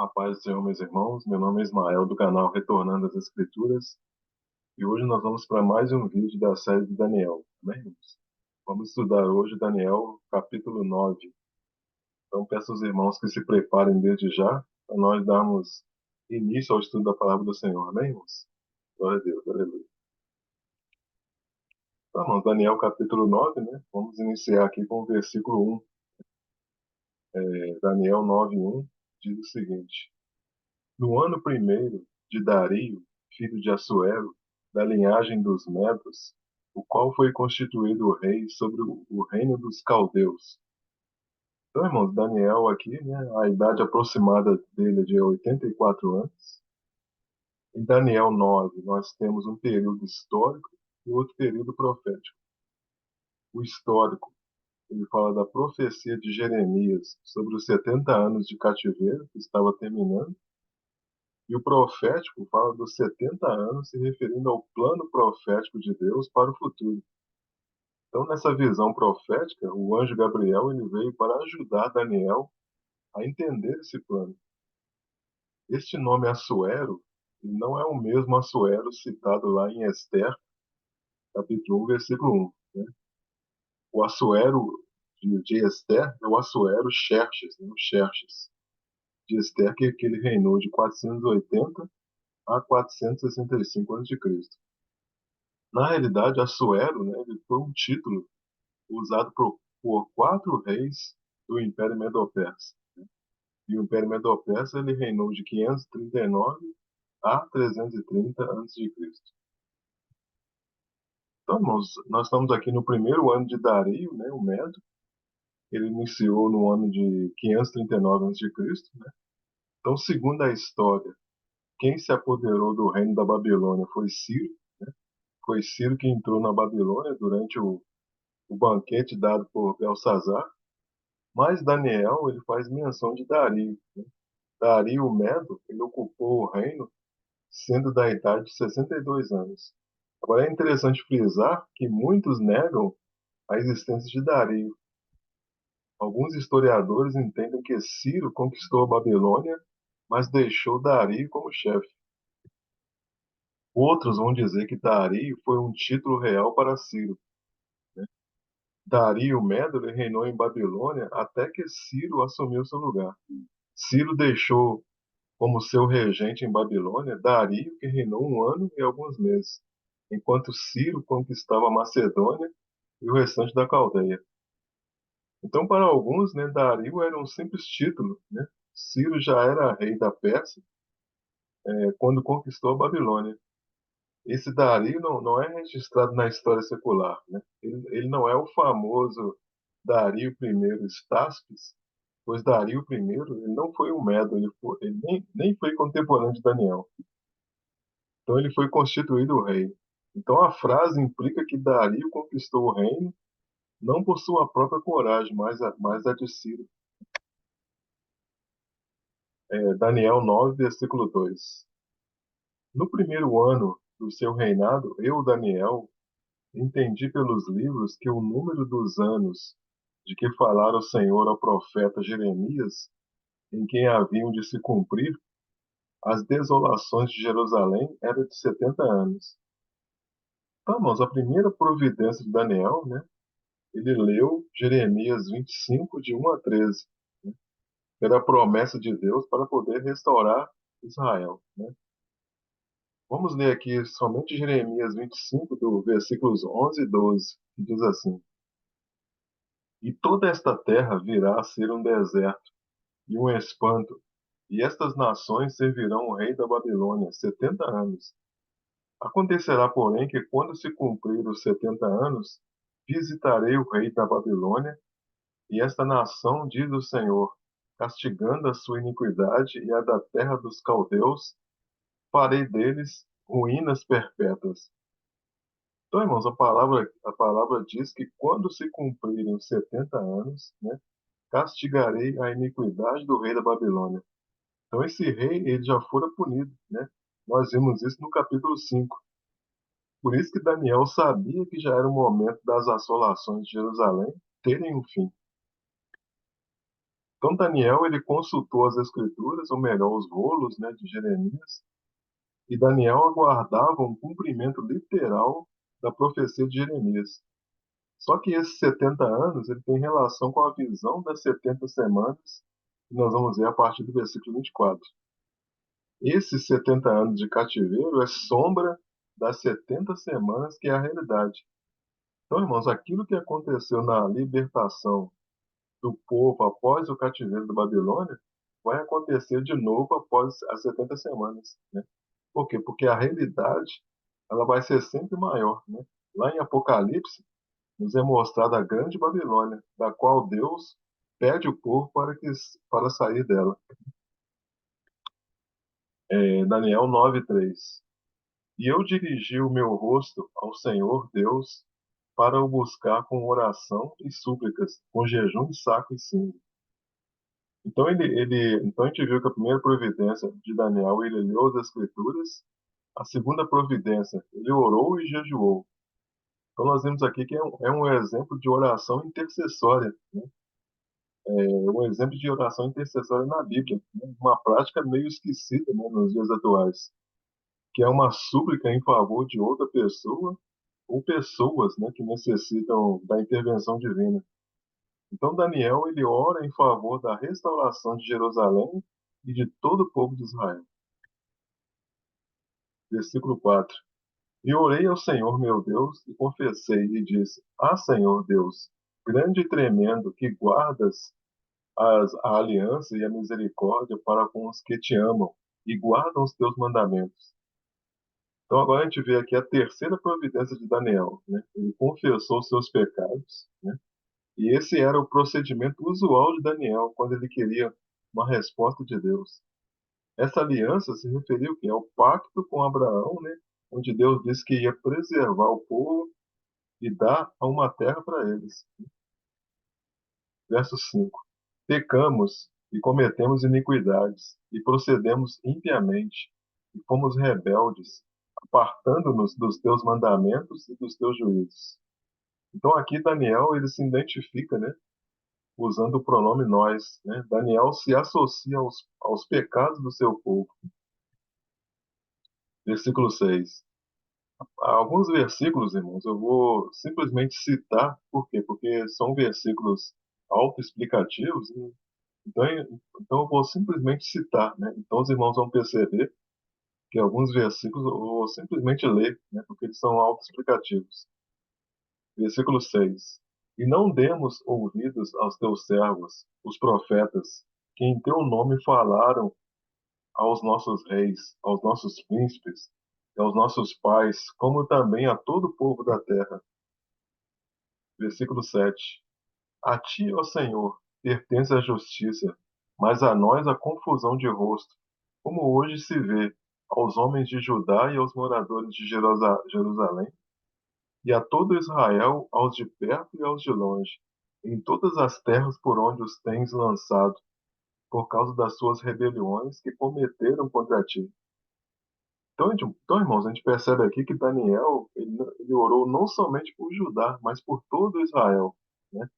A paz do Senhor, meus irmãos. Meu nome é Ismael, do canal Retornando às Escrituras. E hoje nós vamos para mais um vídeo da série de Daniel. Amém, irmãos? Vamos estudar hoje Daniel, capítulo 9. Então, peço aos irmãos que se preparem desde já, para nós darmos início ao estudo da palavra do Senhor. Amém, irmãos? Glória a Deus, aleluia. Então, irmãos, Daniel, capítulo 9, né? Vamos iniciar aqui com o versículo 1. Daniel 9:1 diz o seguinte: No ano primeiro de Dario, filho de Assuero, da linhagem dos Medos, o qual foi constituído rei sobre o reino dos caldeus. Então, irmãos, Daniel aqui, né, a idade aproximada dele é de 84 anos. Em Daniel 9, nós temos um período histórico e outro período profético. O histórico, ele fala da profecia de Jeremias sobre os 70 anos de cativeiro que estava terminando. E o profético fala dos 70 anos se referindo ao plano profético de Deus para o futuro. Então, nessa visão profética, o anjo Gabriel ele veio para ajudar Daniel a entender esse plano. Este nome Assuero ele não é o mesmo Assuero citado lá em Esther, capítulo 1, versículo 1. Né? O Assuero de Esther é o Assuero Xerxes, né? O Xerxes de Esther, que ele reinou de 480 a 465 a.C. Na realidade, Assuero, né, ele foi um título usado por quatro reis do Império Medo-Persa. E o Império Medo-Persa ele reinou de 539 a 330 a.C. Então, irmãos, nós estamos aqui no primeiro ano de Dario, né, o Medo. Ele iniciou no ano de 539 a.C. Né? Então, segundo a história, quem se apoderou do reino da Babilônia foi Ciro. Né? Foi Ciro que entrou na Babilônia durante o banquete dado por Belsazar. Mas Daniel ele faz menção de Dario. Né? Dario Medo ele ocupou o reino sendo da idade de 62 anos. Agora é interessante frisar que muitos negam a existência de Dario. Alguns historiadores entendem que Ciro conquistou a Babilônia, mas deixou Dario como chefe. Outros vão dizer que Dario foi um título real para Ciro. Né? Dario Medo ele reinou em Babilônia até que Ciro assumiu seu lugar. Ciro deixou como seu regente em Babilônia Dario, que reinou um ano e alguns meses, enquanto Ciro conquistava a Macedônia e o restante da Caldeia. Então, para alguns, né, Dario era um simples título. Né? Ciro já era rei da Pérsia quando conquistou a Babilônia. Esse Dario não é registrado na história secular. Né? Ele não é o famoso Dario I Staspes, pois Dario I ele não foi um Medo, ele nem foi contemporâneo de Daniel. Então ele foi constituído rei. Então a frase implica que Dario conquistou o reino não por sua própria coragem, mas a de Ciro. Daniel 9, versículo 2. No primeiro ano do seu reinado, eu, Daniel, entendi pelos livros que o número dos anos de que falara o Senhor ao profeta Jeremias, em quem haviam de se cumprir as desolações de Jerusalém, era de 70 anos. Então, irmãos, a primeira providência de Daniel, né, ele leu Jeremias 25, de 1 a 13, né? Era a promessa de Deus para poder restaurar Israel. Né? Vamos ler aqui somente Jeremias 25, do versículos 11 e 12, que diz assim: E toda esta terra virá a ser um deserto e um espanto, e estas nações servirão o rei da Babilônia 70 anos. Acontecerá, porém, que quando se cumprir os 70 anos, visitarei o rei da Babilônia e esta nação, diz o Senhor, castigando a sua iniquidade e a da terra dos caldeus, farei deles ruínas perpétuas. Então, irmãos, a palavra diz que quando se cumprirem os 70 anos, né, castigarei a iniquidade do rei da Babilônia. Então, esse rei, ele já fora punido, né? Nós vimos isso no capítulo 5. Por isso que Daniel sabia que já era o momento das assolações de Jerusalém terem um fim. Então Daniel ele consultou as escrituras, ou melhor, os rolos, né, de Jeremias, e Daniel aguardava um cumprimento literal da profecia de Jeremias. Só que esses 70 anos ele tem relação com a visão das 70 semanas, que nós vamos ver a partir do versículo 24. Esses 70 anos de cativeiro é sombra das 70 semanas, que é a realidade. Então, irmãos, aquilo que aconteceu na libertação do povo após o cativeiro da Babilônia vai acontecer de novo após as 70 semanas, né? Por quê? Porque a realidade ela vai ser sempre maior, né? Lá em Apocalipse nos é mostrada a grande Babilônia, da qual Deus pede o povo para sair dela. Daniel 9:3. E eu dirigi o meu rosto ao Senhor Deus para o buscar com oração e súplicas, com jejum e saco e cinza. Então a gente viu que a primeira providência de Daniel, ele leu as Escrituras. A segunda providência, ele orou e jejuou. Então nós vemos aqui que é um exemplo de oração intercessória, né? É um exemplo de oração intercessória na Bíblia, né? Uma prática meio esquecida, né, nos dias atuais, que é uma súplica em favor de outra pessoa ou pessoas, né, que necessitam da intervenção divina. Então Daniel ele ora em favor da restauração de Jerusalém e de todo o povo de Israel. Versículo 4. E orei ao Senhor meu Deus e confessei e disse: Ah, Senhor Deus, grande e tremendo, que guardas a aliança e a misericórdia para com os que te amam e guardam os teus mandamentos. Então agora a gente vê aqui a terceira providência de Daniel, né? Ele confessou seus pecados, né? E esse era o procedimento usual de Daniel quando ele queria uma resposta de Deus. Essa aliança se referia ao pacto com Abraão, né? Onde Deus disse que ia preservar o povo e dar uma terra para eles. Verso 5. Pecamos e cometemos iniquidades e procedemos impiamente e fomos rebeldes, apartando-nos dos teus mandamentos e dos teus juízos. Então aqui Daniel ele se identifica, né? Usando o pronome nós, né? Daniel se associa aos pecados do seu povo. Versículo 6. Alguns versículos, irmãos, eu vou simplesmente citar, por quê? Porque são versículos autoexplicativos, né? Então eu vou simplesmente citar, né? Então os irmãos vão perceber que alguns versículos eu vou simplesmente ler, né? Porque eles são autoexplicativos. Versículo 6. E não demos ouvidos aos teus servos, os profetas, que em teu nome falaram aos nossos reis, aos nossos príncipes, e aos nossos pais, como também a todo o povo da terra. Versículo 7. A ti, ó Senhor, pertence a justiça, mas a nós a confusão de rosto, como hoje se vê aos homens de Judá e aos moradores de Jerusalém, e a todo Israel, aos de perto e aos de longe, em todas as terras por onde os tens lançado, por causa das suas rebeliões que cometeram contra ti. Então, irmãos, a gente percebe aqui que Daniel ele orou não somente por Judá, mas por todo Israel, né?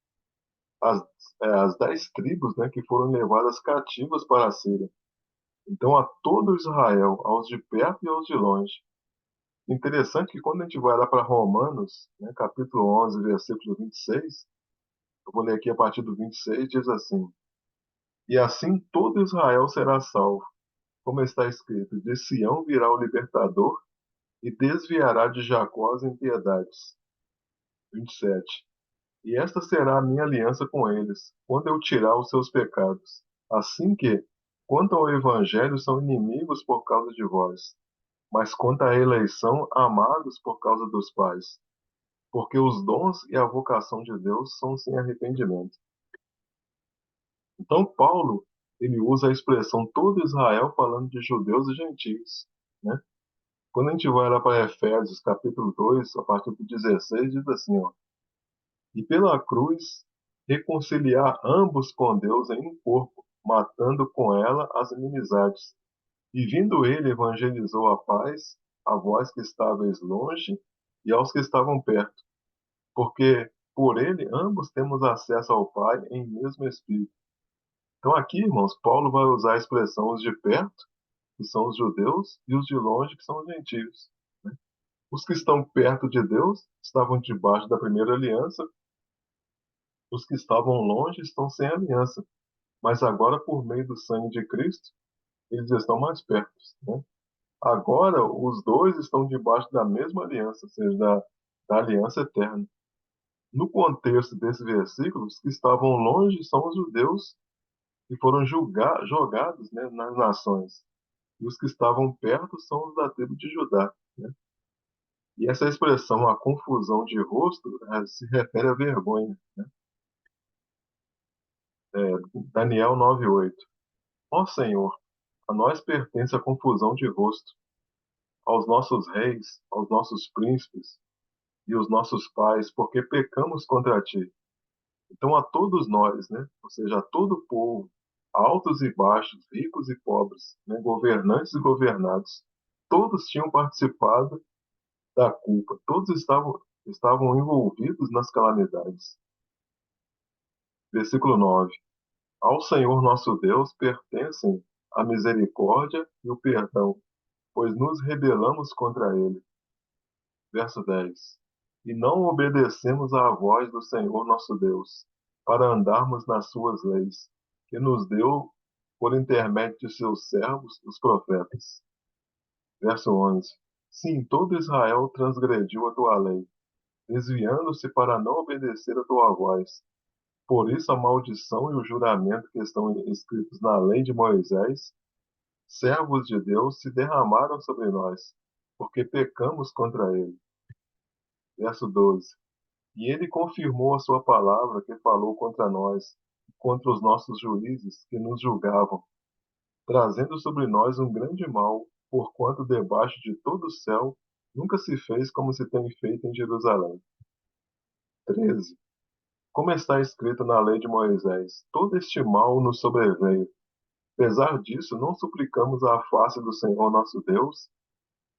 As, as 10 tribos, né, que foram levadas cativas para a Síria. Então, a todo Israel, aos de perto e aos de longe. Interessante que quando a gente vai lá para Romanos, né, capítulo 11, versículo 26, eu vou ler aqui a partir do 26, diz assim: E assim todo Israel será salvo, como está escrito: De Sião virá o libertador e desviará de Jacó as impiedades. 27. E esta será a minha aliança com eles, quando eu tirar os seus pecados. Assim que, quanto ao evangelho, são inimigos por causa de vós, mas quanto à eleição, amados por causa dos pais. Porque os dons e a vocação de Deus são sem arrependimento. Então, Paulo, ele usa a expressão todo Israel falando de judeus e gentios, né? Quando a gente vai lá para Efésios, capítulo 2, a partir do 16, diz assim, ó: E pela cruz reconciliar ambos com Deus em um corpo, matando com ela as inimizades. E vindo ele, evangelizou a paz a vós que estáveis longe e aos que estavam perto, porque por ele ambos temos acesso ao Pai em mesmo Espírito. Então aqui, irmãos, Paulo vai usar a expressão os de perto, que são os judeus, e os de longe, que são os gentios. Os que estão perto de Deus estavam debaixo da primeira aliança, os que estavam longe estão sem aliança, mas agora, por meio do sangue de Cristo, eles estão mais perto, né? Agora, os dois estão debaixo da mesma aliança, ou seja, da aliança eterna. No contexto desse versículo, os que estavam longe são os judeus que foram jogados, né, nas nações. E os que estavam perto são os da tribo de Judá, né? E essa expressão, a confusão de rosto, se refere à vergonha. Daniel 9:8. Ó Senhor, a nós pertence a confusão de rosto, aos nossos reis, aos nossos príncipes e os nossos pais, porque pecamos contra ti. Então a todos nós, né, ou seja, a todo o povo, altos e baixos, ricos e pobres, né, governantes e governados, todos tinham participado da culpa, todos estavam envolvidos nas calamidades. Versículo 9. Ao Senhor nosso Deus pertencem a misericórdia e o perdão, pois nos rebelamos contra ele. Verso 10. E não obedecemos à voz do Senhor nosso Deus, para andarmos nas suas leis, que nos deu por intermédio de seus servos, os profetas. Verso 11. Sim, todo Israel transgrediu a tua lei, desviando-se para não obedecer a tua voz. Por isso a maldição e o juramento que estão escritos na lei de Moisés, servos de Deus, se derramaram sobre nós, porque pecamos contra ele. Verso 12. E ele confirmou a sua palavra que falou contra nós, contra os nossos juízes que nos julgavam, trazendo sobre nós um grande mal, porquanto debaixo de todo o céu nunca se fez como se tem feito em Jerusalém. 13. Como está escrito na lei de Moisés, todo este mal nos sobreveio. Apesar disso, não suplicamos à face do Senhor nosso Deus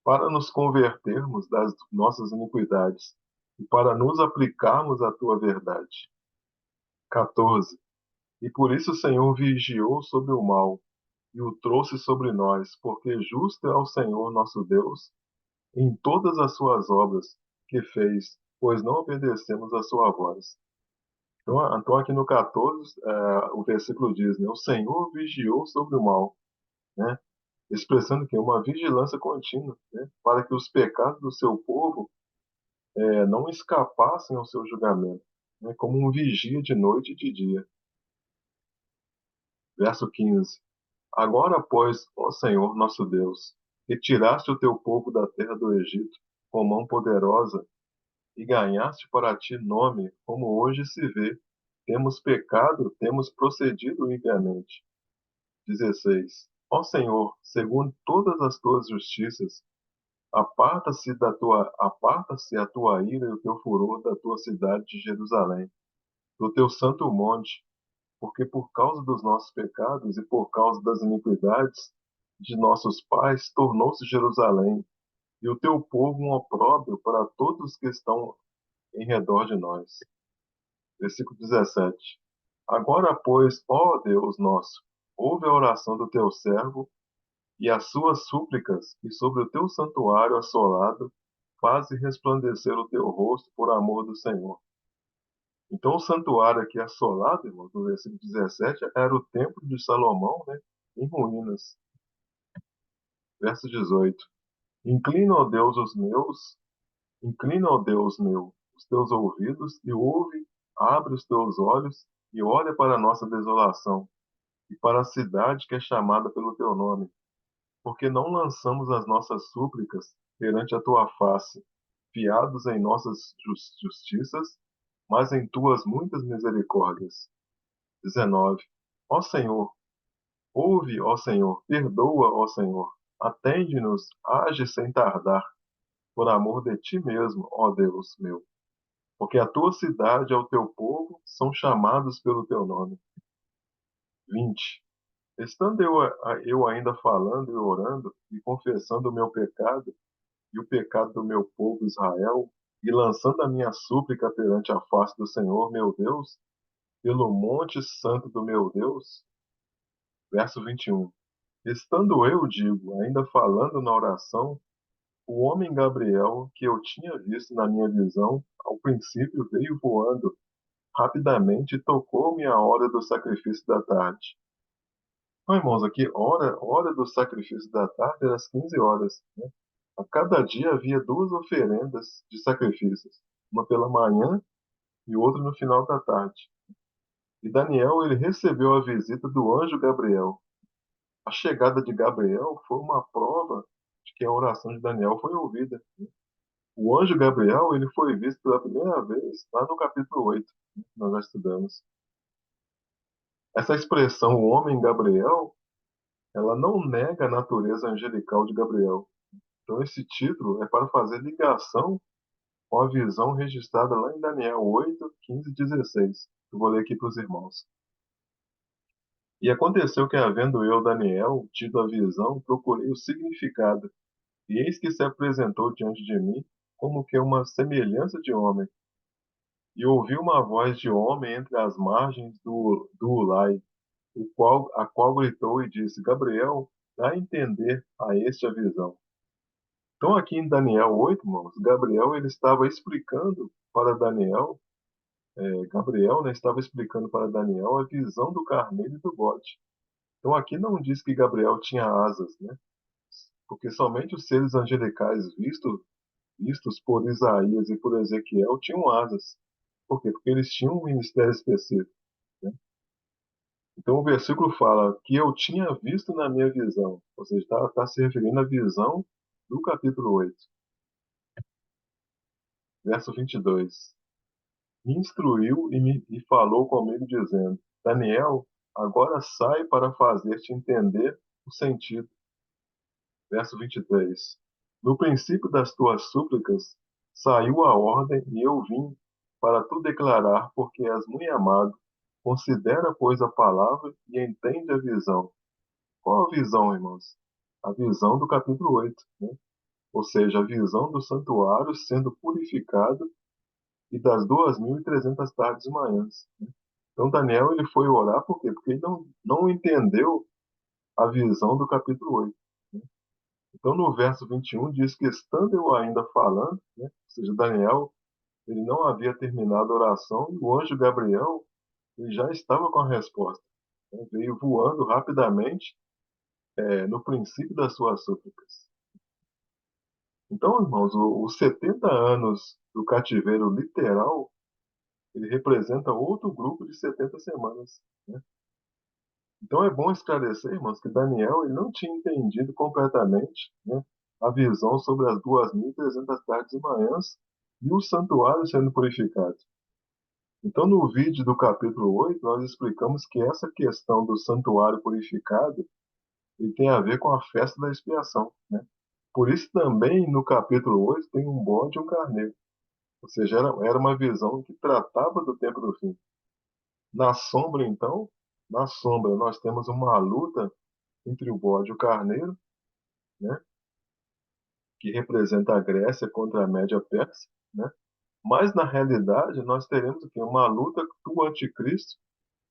para nos convertermos das nossas iniquidades e para nos aplicarmos à tua verdade. 14. E por isso o Senhor vigiou sobre o mal e o trouxe sobre nós, porque justo é o Senhor nosso Deus em todas as suas obras que fez, pois não obedecemos a sua voz. Então aqui no 14, o versículo diz, né, o Senhor vigiou sobre o mal, né, expressando que uma vigilância contínua, né, para que os pecados do seu povo não escapassem ao seu julgamento, né, como um vigia de noite e de dia. Verso 15. Agora, pois, ó Senhor nosso Deus, que tiraste o teu povo da terra do Egito com mão poderosa e ganhaste para ti nome, como hoje se vê, temos pecado, temos procedido impiamente. 16. Ó Senhor, segundo todas as tuas justiças, aparta-se a tua ira e o teu furor da tua cidade de Jerusalém, do teu santo monte, porque por causa dos nossos pecados e por causa das iniquidades de nossos pais, tornou-se Jerusalém e o teu povo um opróbrio para todos que estão em redor de nós. Versículo 17. Agora, pois, ó Deus nosso, ouve a oração do teu servo e as suas súplicas, e sobre o teu santuário assolado, faze resplandecer o teu rosto por amor do Senhor. Então, o santuário aqui assolado, irmãos, no versículo 17, era o templo de Salomão, né, em ruínas. Verso 18. Inclina, ó Deus, inclina, ó Deus meu, os teus ouvidos e ouve, abre os teus olhos e olha para a nossa desolação e para a cidade que é chamada pelo teu nome, porque não lançamos as nossas súplicas perante a tua face, fiados em nossas justiças, mas em tuas muitas misericórdias. 19. Ó Senhor, ouve, ó Senhor, perdoa, ó Senhor, atende-nos, age sem tardar, por amor de ti mesmo, ó Deus meu, porque a tua cidade e o teu povo são chamados pelo teu nome. 20. Estando eu ainda falando e orando e confessando o meu pecado e o pecado do meu povo Israel, e lançando a minha súplica perante a face do Senhor, meu Deus, pelo monte santo do meu Deus, Verso 21. Estando eu, digo, ainda falando na oração, o homem Gabriel, que eu tinha visto na minha visão, ao princípio veio voando rapidamente e tocou-me a hora do sacrifício da tarde. Então, irmãos, aqui, hora do sacrifício da tarde era às 15 horas. Né? A cada dia havia duas oferendas de sacrifícios, uma pela manhã e outra no final da tarde. E Daniel, ele recebeu a visita do anjo Gabriel. A chegada de Gabriel foi uma prova de que a oração de Daniel foi ouvida. O anjo Gabriel, ele foi visto pela primeira vez lá no capítulo 8, que nós já estudamos. Essa expressão, o homem Gabriel, ela não nega a natureza angelical de Gabriel. Então, esse título é para fazer ligação com a visão registrada lá em Daniel 8, 15 e 16. Eu vou ler aqui para os irmãos. E aconteceu que, havendo eu, Daniel, tido a visão, procurei o significado, e eis que se apresentou diante de mim como que uma semelhança de homem. E ouvi uma voz de homem entre as margens do Ulai, a qual gritou e disse: Gabriel, dá a entender a este a visão. Então, aqui em Daniel 8, irmãos, Gabriel ele estava explicando para Daniel, Gabriel, né, estava explicando para Daniel a visão do carneiro e do bode. Então, aqui não diz que Gabriel tinha asas, né? Porque somente os seres angelicais vistos por Isaías e por Ezequiel tinham asas. Por quê? Porque eles tinham um ministério específico. Né? Então o versículo fala que eu tinha visto na minha visão, ou seja, está se referindo à visão do capítulo 8, verso 22. Me instruiu e falou comigo, dizendo: Daniel, agora sai para fazer-te entender o sentido. Verso 23. No princípio das tuas súplicas saiu a ordem e eu vim para tu declarar, porque és muito amado. Considera, pois, a palavra e entende a visão. Qual a visão, irmãos? A visão do capítulo 8, né? Ou seja, a visão do santuário sendo purificado e das 2.300 tardes e manhãs. Né? Então Daniel ele foi orar por quê? Porque ele não entendeu a visão do capítulo 8. Né? Então no verso 21 diz que estando eu ainda falando, né? Ou seja, Daniel ele não havia terminado a oração e o anjo Gabriel ele já estava com a resposta. Né? Veio voando rapidamente no princípio das suas súplicas. Então, irmãos, os 70 anos do cativeiro literal, ele representa outro grupo de 70 semanas. Né? Então é bom esclarecer, irmãos, que Daniel ele não tinha entendido completamente, né, a visão sobre as 2.300 tardes e manhãs e o santuário sendo purificado. Então, no vídeo do capítulo 8, nós explicamos que essa questão do santuário purificado ele tem a ver com a festa da expiação. Né? Por isso também no capítulo 8 tem um bode e um carneiro. Ou seja, era uma visão que tratava do tempo do fim. Na sombra, então, na sombra nós temos uma luta entre o bode e o carneiro, né, que representa a Grécia contra a Média Pérsia, né? Mas na realidade nós teremos aqui uma luta do anticristo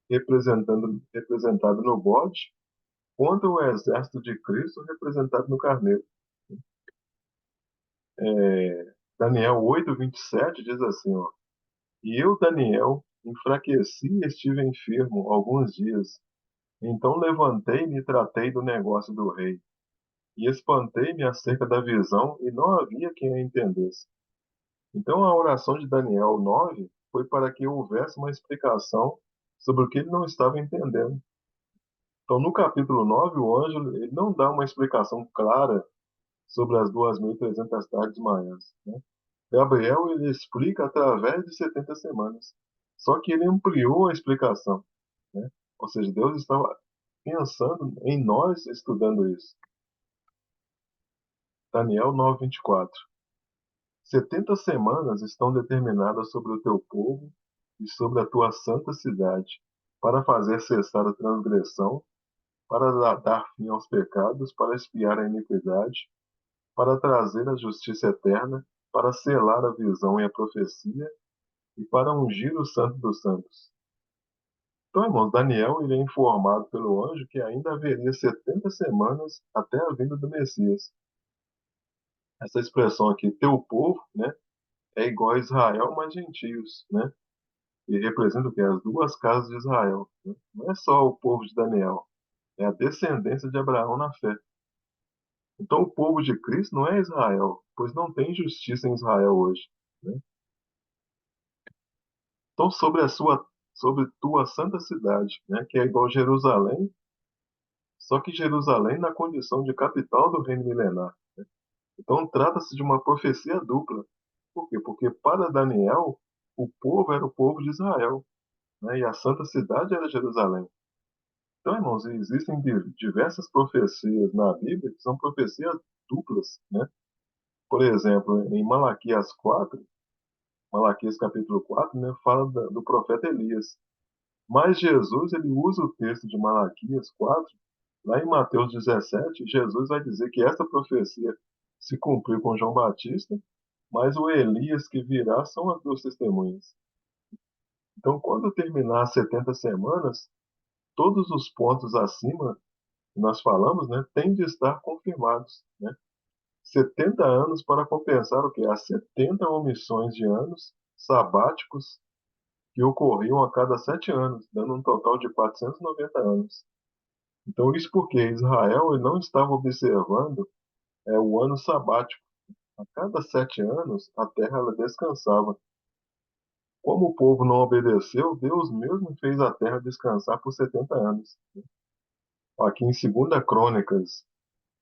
representado no bode contra o exército de Cristo representado no carneiro. Daniel 8:27 diz assim, ó, e eu, Daniel, enfraqueci e estive enfermo alguns dias. Então levantei-me e tratei do negócio do rei. E espantei-me acerca da visão, e não havia quem a entendesse. Então a oração de Daniel 9 foi para que houvesse uma explicação sobre o que ele não estava entendendo. Então no capítulo 9 o anjo ele não dá uma explicação clara sobre as 2.300 tardes e manhãs. Né? Gabriel ele explica através de 70 semanas. Só que ele ampliou a explicação. Né? Ou seja, Deus estava pensando em nós estudando isso. Daniel 9:24. 70 semanas estão determinadas sobre o teu povo e sobre a tua santa cidade, para fazer cessar a transgressão, para dar fim aos pecados, para expiar a iniquidade, para trazer a justiça eterna, para selar a visão e a profecia, e para ungir o santo dos santos. Então, irmãos, Daniel ele é informado pelo anjo que ainda haveria 70 semanas até a vinda do Messias. Essa expressão aqui, teu povo, né, é igual a Israel, mas gentios, né? E representa o quê? As duas casas de Israel, né? Não é só o povo de Daniel, é a descendência de Abraão na fé. Então, o povo de Cristo não é Israel, pois não tem justiça em Israel hoje, né? Então, sobre tua santa cidade, né, que é igual a Jerusalém, só que Jerusalém na condição de capital do reino milenar. Então, trata-se de uma profecia dupla. Por quê? Porque para Daniel, o povo era o povo de Israel, né, e a santa cidade era Jerusalém. Então, irmãos, existem diversas profecias na Bíblia que são profecias duplas, né? Por exemplo, em Malaquias 4, Malaquias capítulo 4, né, fala do profeta Elias. Mas Jesus, ele usa o texto de Malaquias 4, lá em Mateus 17, Jesus vai dizer que essa profecia se cumpriu com João Batista, mas o Elias que virá são as duas testemunhas. Então, quando terminar as 70 semanas, todos os pontos acima que nós falamos, né, têm de estar confirmados, né? 70 anos para compensar o quê? As 70 omissões de anos sabáticos que ocorriam a cada 7 anos, dando um total de 490 anos. Então, isso porque Israel ele não estava observando o ano sabático. A cada 7 anos, a terra ela descansava. Como o povo não obedeceu, Deus mesmo fez a terra descansar por 70 anos. Aqui em 2 Crônicas,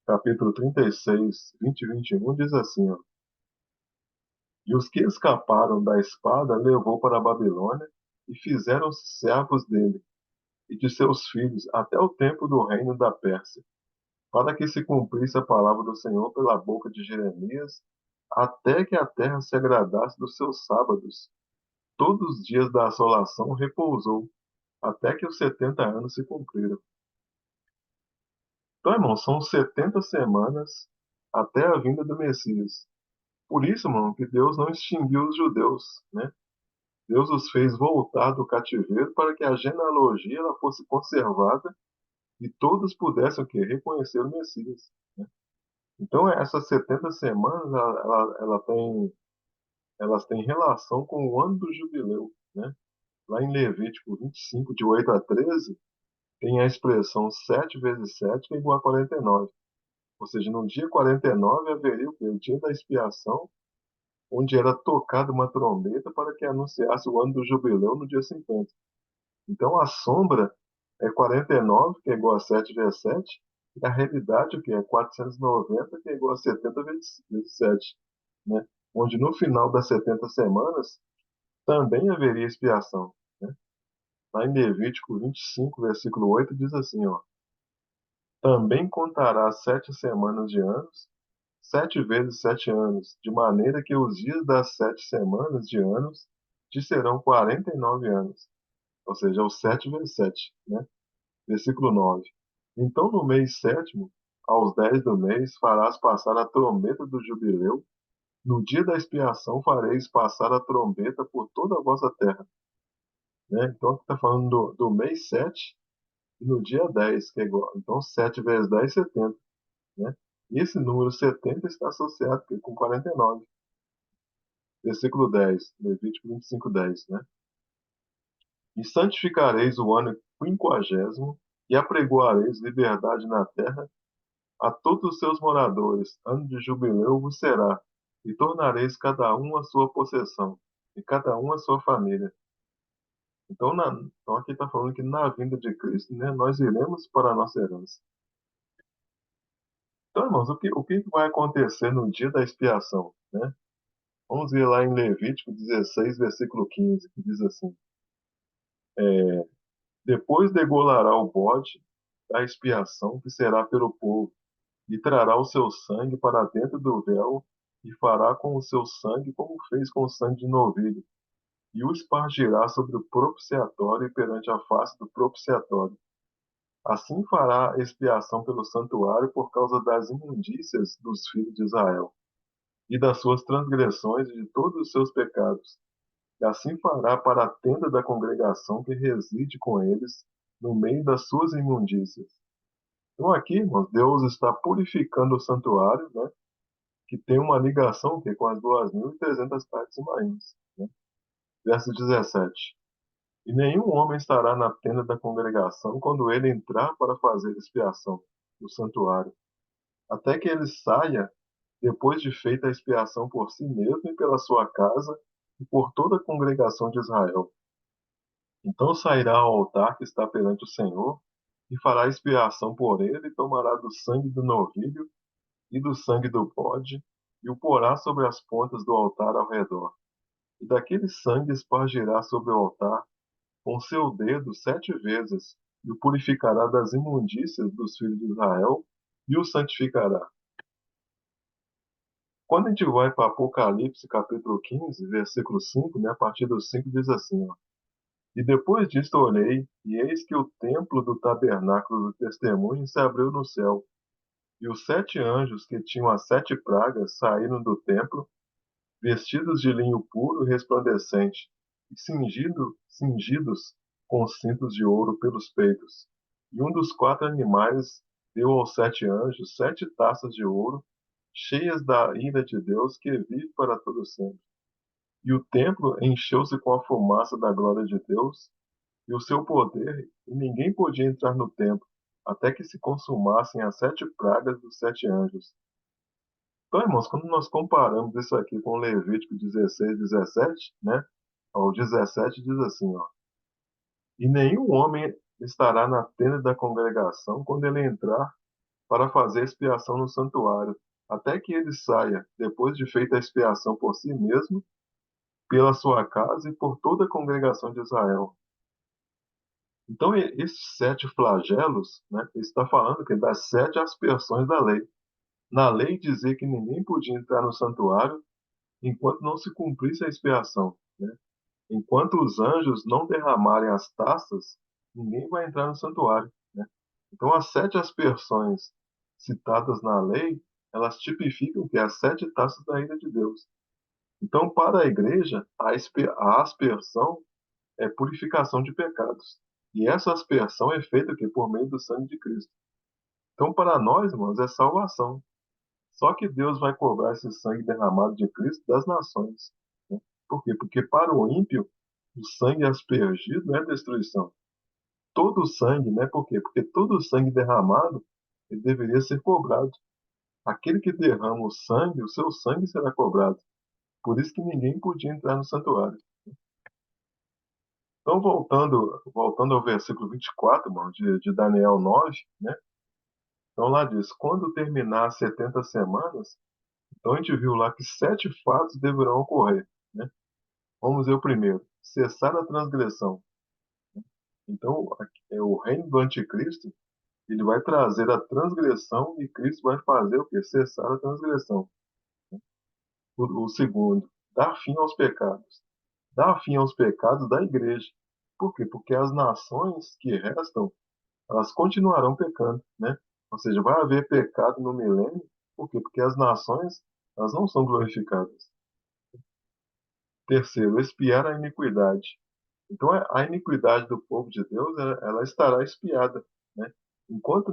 capítulo 36, 20 e 21, diz assim, ó, e os que escaparam da espada levou para a Babilônia e fizeram-se servos dele e de seus filhos até o tempo do reino da Pérsia, para que se cumprisse a palavra do Senhor pela boca de Jeremias, até que a terra se agradasse dos seus sábados. Todos os dias da assolação repousou, até que os 70 anos se cumpriram. Então, irmão, são 70 semanas até a vinda do Messias. Por isso, irmão, que Deus não extinguiu os judeus, né? Deus os fez voltar do cativeiro para que a genealogia ela fosse conservada e todos pudessem o quê? Reconhecer o Messias, né? Então, essas 70 semanas, elas têm relação com o ano do jubileu, né? Lá em Levítico 25, de 8 a 13, tem a expressão 7 vezes 7 que é igual a 49. Ou seja, no dia 49 haveria o quê? O dia da expiação, onde era tocada uma trombeta para que anunciasse o ano do jubileu no dia 50. Então, a sombra é 49, que é igual a 7 vezes 7, e a realidade, o que é 490, que é igual a 70 vezes 7, né? Onde no final das 70 semanas também haveria expiação, né? Lá em Levítico 25, versículo 8, diz assim, ó, também contará 7 semanas de anos, 7 vezes 7 anos, de maneira que os dias das 7 semanas de anos te serão 49 anos. Ou seja, é o 7 vezes 7, né? Versículo 9. Então, no mês sétimo, aos 10 do mês, farás passar a trombeta do jubileu. No dia da expiação, fareis passar a trombeta por toda a vossa terra. Né? Então, aqui está falando do mês 7 e no dia 10, que é igual. Então, 7 vezes 10, 70. Né? E esse número 70 está associado com 49. Versículo 10, Levítico 25, 10. Né? E santificareis o ano quinquagésimo, e apregoareis liberdade na terra a todos os seus moradores. Ano de jubileu vos será, e tornareis cada um a sua possessão, e cada um a sua família. Então, então aqui está falando que na vinda de Cristo, né, nós iremos para a nossa herança. Então, irmãos, o que vai acontecer no dia da expiação? Né? Vamos ver lá em Levítico 16, versículo 15, que diz assim, depois degolará o bode da expiação que será pelo povo, e trará o seu sangue para dentro do véu, e fará com o seu sangue como fez com o sangue de novilho, e o espargirá sobre o propiciatório e perante a face do propiciatório. Assim fará expiação pelo santuário por causa das imundícias dos filhos de Israel, e das suas transgressões e de todos os seus pecados. e assim fará para a tenda da congregação que reside com eles no meio das suas imundícias. Então aqui, irmãos, Deus está purificando o santuário, né, que tem uma ligação que, com as 2.300 partes marinhas. Né? Verso 17. E nenhum homem estará na tenda da congregação quando ele entrar para fazer expiação no santuário, até que ele saia depois de feita a expiação por si mesmo e pela sua casa e por toda a congregação de Israel. Então sairá ao altar que está perante o Senhor e fará expiação por ele e tomará do sangue do novilho e do sangue do bode e o porá sobre as pontas do altar ao redor. E daquele sangue espargirá sobre o altar com seu dedo 7 vezes e o purificará das imundícias dos filhos de Israel e o santificará. Quando a gente vai para Apocalipse, capítulo 15, versículo 5, né, a partir do 5 diz assim, ó, e depois disto olhei, e eis que o templo do tabernáculo do testemunho se abriu no céu, e os 7 anjos que tinham as 7 pragas saíram do templo, vestidos de linho puro e resplandecente, e cingidos com cintos de ouro pelos peitos. E um dos 4 animais deu aos 7 anjos 7 taças de ouro, cheias da ira de Deus que vive para todo sempre. E o templo encheu-se com a fumaça da glória de Deus e o seu poder, e ninguém podia entrar no templo, até que se consumassem as 7 pragas dos 7 anjos. Então, irmãos, quando nós comparamos isso aqui com Levítico 16, 17, né? O 17 diz assim, ó, e nenhum homem estará na tenda da congregação quando ele entrar para fazer expiação no santuário, até que ele saia, depois de feita a expiação por si mesmo, pela sua casa e por toda a congregação de Israel. Então, esses 7 flagelos, né, ele está falando que das 7 aspersões da lei. Na lei dizia que ninguém podia entrar no santuário enquanto não se cumprisse a expiação. Né? Enquanto os anjos não derramarem as taças, ninguém vai entrar no santuário. Né? Então, as 7 aspersões citadas na lei, elas tipificam que é as 7 taças da ira de Deus. Então, para a igreja, a aspersão é purificação de pecados. E essa aspersão é feita aqui por meio do sangue de Cristo. Então, para nós, irmãos, é salvação. Só que Deus vai cobrar esse sangue derramado de Cristo das nações. Né? Por quê? Porque para o ímpio, o sangue aspergido é destruição. Todo o sangue, né? Por quê? Porque todo o sangue derramado, ele deveria ser cobrado. Aquele que derrama o sangue, o seu sangue será cobrado. Por isso que ninguém podia entrar no santuário. Então, voltando ao versículo 24, irmão, de Daniel 9, né? Então lá diz, quando terminar as 70 semanas, então a gente viu lá que 7 fatos deverão ocorrer, né? Vamos ver o primeiro, cessar a transgressão. Então, é o reino do anticristo, ele vai trazer a transgressão e Cristo vai fazer o quê? Cessar a transgressão. O segundo, dar fim aos pecados. Dar fim aos pecados da igreja. Por quê? Porque as nações que restam, elas continuarão pecando, né? Ou seja, vai haver pecado no milênio, por quê? Porque as nações, elas não são glorificadas. Terceiro, expiar a iniquidade. Então, a iniquidade do povo de Deus, ela estará expiada, né? Enquanto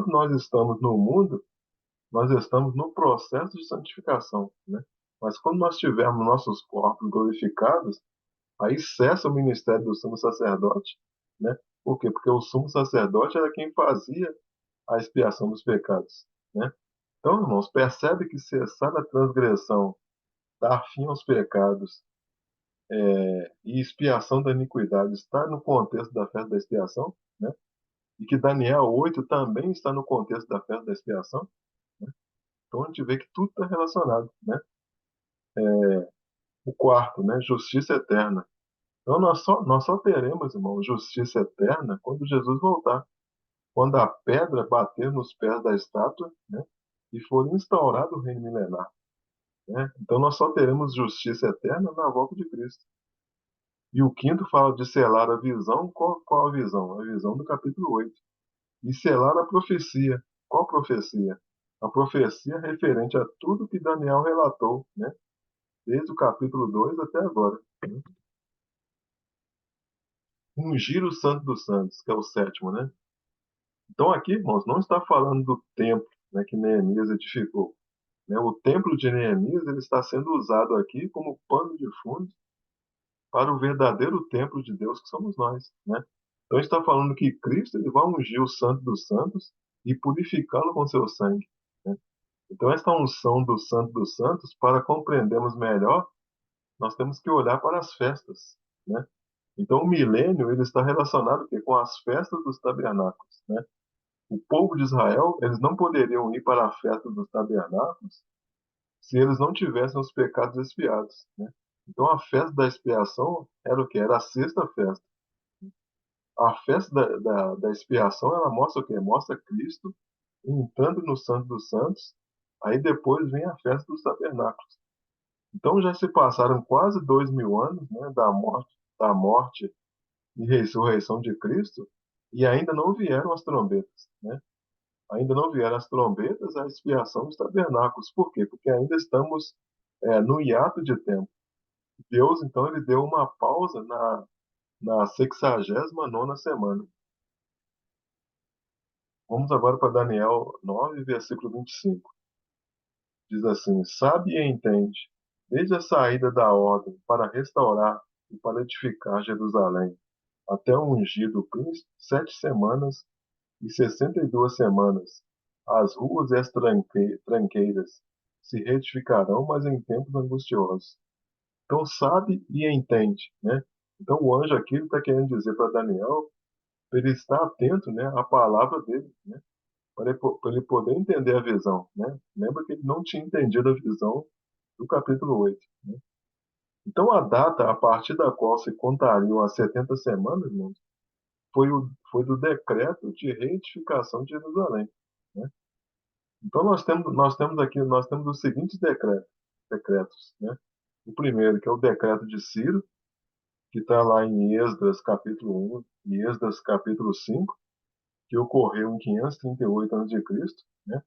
nós estamos no mundo, nós estamos no processo de santificação, né? Mas quando nós tivermos nossos corpos glorificados, aí cessa o ministério do sumo sacerdote, né? Por quê? Porque o sumo sacerdote era quem fazia a expiação dos pecados, né? Então, irmãos, percebe que cessar a transgressão, dar fim aos pecados e expiação da iniquidade está no contexto da festa da expiação, né? E que Daniel 8 também está no contexto da festa da expiação, né? Então a gente vê que tudo está relacionado, né? O quarto, né? Justiça eterna. Então nós só teremos, irmão, justiça eterna quando Jesus voltar. Quando a pedra bater nos pés da estátua, né? E for instaurado o reino milenar, né? Então nós só teremos justiça eterna na volta de Cristo. E o quinto fala de selar a visão. Qual a visão? A visão do capítulo 8. E selar a profecia. Qual profecia? A profecia referente a tudo que Daniel relatou, né? Desde o capítulo 2 até agora. Ungir o Santo dos Santos, que é o sétimo, né? Então aqui, irmãos, não está falando do templo, né, que Neemias edificou, né? O templo de Neemias ele está sendo usado aqui como pano de fundo para o verdadeiro templo de Deus que somos nós, né? Então está falando que Cristo ele vai ungir o Santo dos Santos e purificá-lo com seu sangue, né? Então esta unção do Santo dos Santos, para compreendermos melhor, nós temos que olhar para as festas, né? Então o milênio ele está relacionado o quê? Com as festas dos tabernáculos, né? O povo de Israel, eles não poderiam ir para a festa dos tabernáculos se eles não tivessem os pecados expiados, né? Então a festa da expiação era o que? Era a sexta festa. A festa da expiação, ela mostra o quê? Mostra Cristo entrando no Santo dos Santos, aí depois vem a festa dos tabernáculos. Então já se passaram quase 2000 anos, né, da morte e ressurreição de Cristo, e ainda não vieram as trombetas, né? Ainda não vieram as trombetas, a expiação dos tabernáculos. Por quê? Porque ainda estamos no hiato de tempo. Deus, então, ele deu uma pausa na 69ª semana. Vamos agora para Daniel 9, versículo 25. Diz assim: Sabe e entende, desde a saída da ordem para restaurar e para edificar Jerusalém, até o ungido príncipe, 7 semanas e 62 semanas, as ruas e as tranqueiras se retificarão, mas em tempos angustiosos. Então sabe e entende, né? Então o anjo aqui está querendo dizer para Daniel, para ele estar atento, né, à palavra dele, né? Para ele poder entender a visão, né? Lembra que ele não tinha entendido a visão do capítulo 8, né? Então a data a partir da qual se contariam as 70 semanas, irmãos, foi do decreto de reedificação de Jerusalém, né? Então nós temos os seguintes decretos, né? O primeiro, que é o decreto de Ciro, que está lá em Esdras capítulo 1 e Esdras capítulo 5, que ocorreu em 538 a.C., né?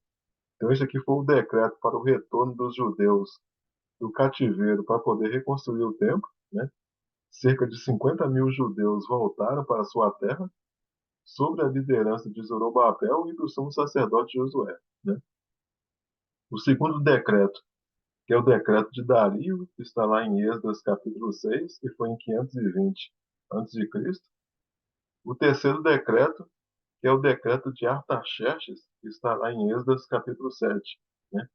Então esse aqui foi o decreto para o retorno dos judeus do cativeiro para poder reconstruir o templo, né? Cerca de 50 mil judeus voltaram para sua terra sob a liderança de Zorobabel e do sumo sacerdote Josué, né? O segundo decreto, que é o decreto de Dario, que está lá em Esdras capítulo 6, que foi em 520 a.C. O terceiro decreto, que é o decreto de Artaxerxes, que está lá em Esdras capítulo 7, né?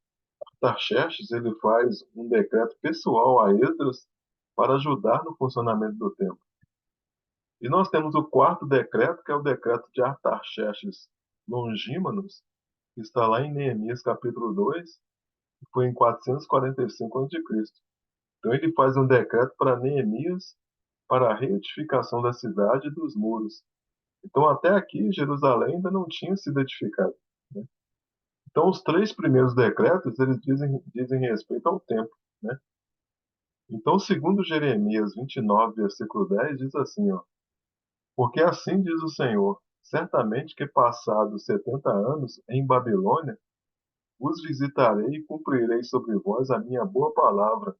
Artaxerxes ele faz um decreto pessoal a Esdras para ajudar no funcionamento do templo. E nós temos o quarto decreto, que é o decreto de Artaxerxes Longímanos, que está lá em Neemias capítulo 2, que foi em 445 a.C. Então ele faz um decreto para Neemias para a reedificação da cidade e dos muros. Então até aqui Jerusalém ainda não tinha sido edificada, né? Então os três primeiros decretos eles dizem respeito ao templo, né? Então segundo Jeremias 29, versículo 10, diz assim, ó: Porque assim diz o Senhor, certamente que passados 70 anos em Babilônia, vos visitarei e cumprirei sobre vós a minha boa palavra,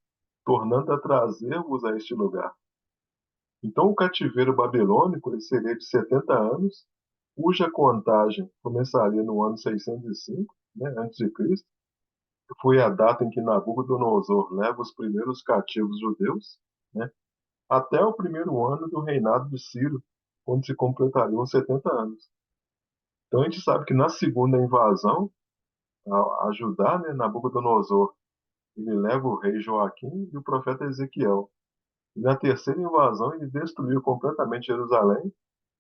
tornando a trazer-vos a este lugar. Então o cativeiro babilônico ele seria de 70 anos, cuja contagem começaria no ano 605, né, antes de Cristo, que foi a data em que Nabucodonosor leva os primeiros cativos judeus, né, até o primeiro ano do reinado de Ciro, quando se completariam os 70 anos. Então a gente sabe que na segunda invasão a Judá, né, Nabucodonosor, ele leva o rei Joaquim e o profeta Ezequiel. E na terceira invasão ele destruiu completamente Jerusalém,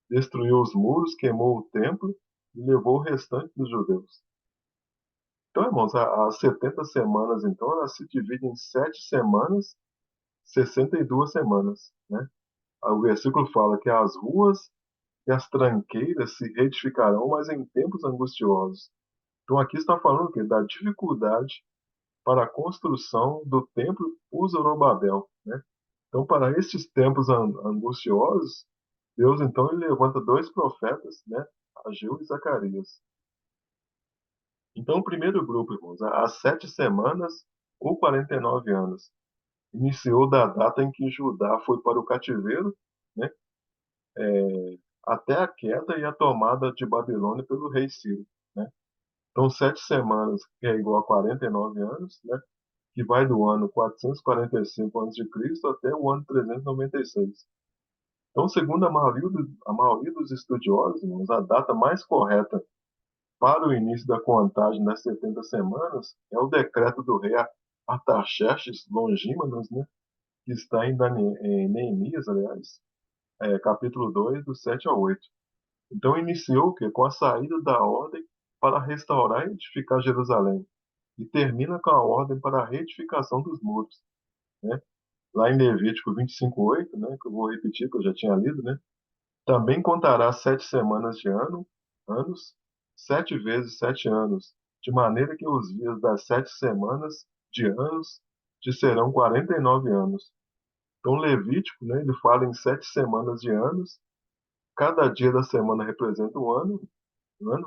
destruiu os muros, queimou o templo e levou o restante dos judeus. Então, irmãos, as 70 semanas, então, elas se dividem em 7 semanas, 62 semanas, né? O versículo fala que as ruas e as tranqueiras se reedificarão, mas em tempos angustiosos. Então, aqui está falando o quê? Da dificuldade para a construção do templo por Zorobabel, né? Então, para estes tempos angustiosos, Deus então ele levanta dois profetas, né? Ageu e Zacarias. Então, o primeiro grupo, irmãos, as 7 semanas ou 49 anos. iniciou da data em que Judá foi para o cativeiro, né, até a queda e a tomada de Babilônia pelo rei Ciro, né? Então, 7 semanas, que é igual a 49 anos, né? Que vai do ano 445 a.C. até o ano 396. Então, segundo a maioria dos estudiosos, irmãos, a data mais correta para o início da contagem das 70 semanas é o decreto do rei Artaxerxes Longímanos, né? Que está em Neemias, aliás, capítulo 2, do 7 ao 8. Então iniciou o quê? Com a saída da ordem para restaurar e edificar Jerusalém. E termina com a ordem para a reedificação dos muros, né? Lá em Levítico 25:8, né, que eu vou repetir, que eu já tinha lido, né? Também contará 7 semanas de anos, 7 vezes 7 anos, de maneira que os dias das 7 semanas de anos te serão 49 anos. Então, Levítico, né, ele fala em 7 semanas de anos, cada dia da semana representa um ano,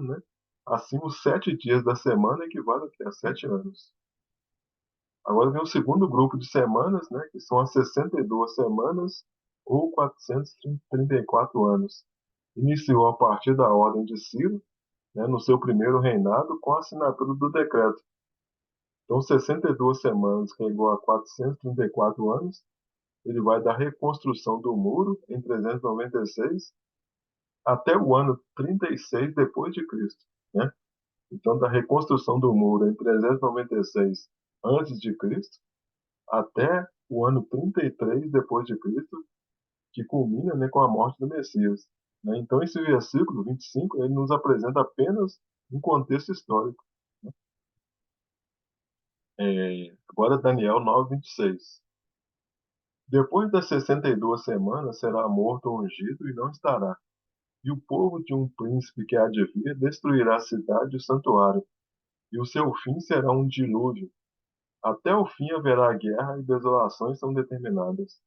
né? Assim, os 7 dias da semana equivalem a 7 anos. Agora vem o segundo grupo de semanas, né, que são as 62 semanas ou 434 anos. Iniciou a partir da ordem de Ciro, né, no seu primeiro reinado, com a assinatura do decreto. Então, 62 semanas, que é igual a 434 anos, ele vai da reconstrução do muro em 396 até o ano 36 depois de Cristo, né? Então, da reconstrução do muro em 396 antes de Cristo até o ano 33 depois de Cristo, que culmina, né, com a morte do Messias, né? Então, esse versículo 25, ele nos apresenta apenas um contexto histórico. Agora, Daniel 9:26. Depois das 62 semanas será morto ou ungido e não estará. E o povo de um príncipe que há de vir destruirá a cidade e o santuário, e o seu fim será um dilúvio. Até o fim haverá guerra e desolações são determinadas.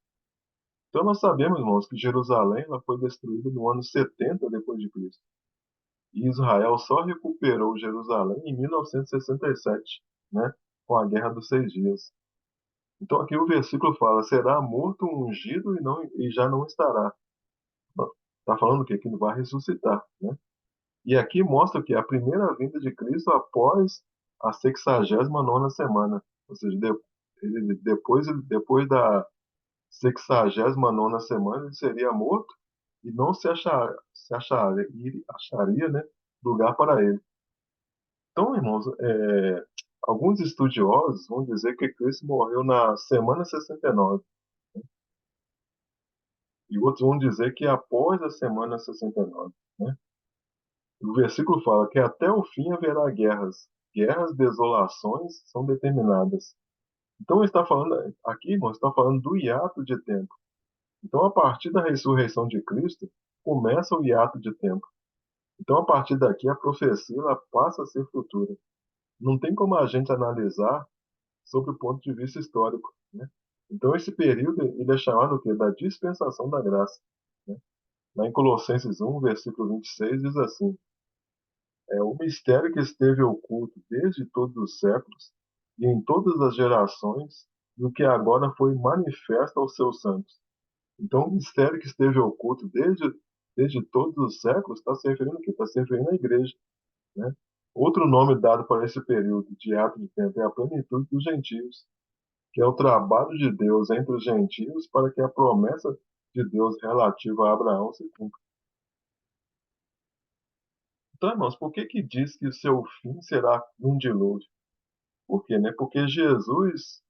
Então nós sabemos, irmãos, que Jerusalém ela foi destruída no ano 70 depois de Cristo. E Israel só recuperou Jerusalém em 1967, né, com a Guerra dos 6 Dias. Então aqui o versículo fala: será morto um ungido e já não estará. Está falando que ele vai ressuscitar, né? E aqui mostra que a primeira vinda de Cristo após a 69ª semana, ou seja, depois da 69ª semana ele seria morto e não acharia, né, lugar para ele. Então, irmãos, alguns estudiosos vão dizer que Cristo morreu na semana 69 e outros vão dizer que após a semana 69, né? O versículo fala que até o fim haverá guerras, desolações são determinadas. Então ele está falando aqui, irmãos, está falando do hiato de tempo. Então a partir da ressurreição de Cristo começa o hiato de tempo. Então a partir daqui a profecia ela passa a ser futura. Não tem como a gente analisar sob o ponto de vista histórico, né? Então esse período ele é chamado o quê? Da dispensação da graça, né? Lá em Colossenses 1, versículo 26 diz assim: o mistério que esteve oculto desde todos os séculos e em todas as gerações, e o que agora foi manifesto aos seus santos. Então, o mistério que esteve oculto desde todos os séculos está se referindo aqui, está se referindo à igreja, né? Outro nome dado para esse período de ato de tempo é a plenitude dos gentios, que é o trabalho de Deus entre os gentios para que a promessa de Deus relativa a Abraão se cumpra. Então, irmãos, por que que diz que o seu fim será um dilúvio? Por quê, né? Porque Jesus,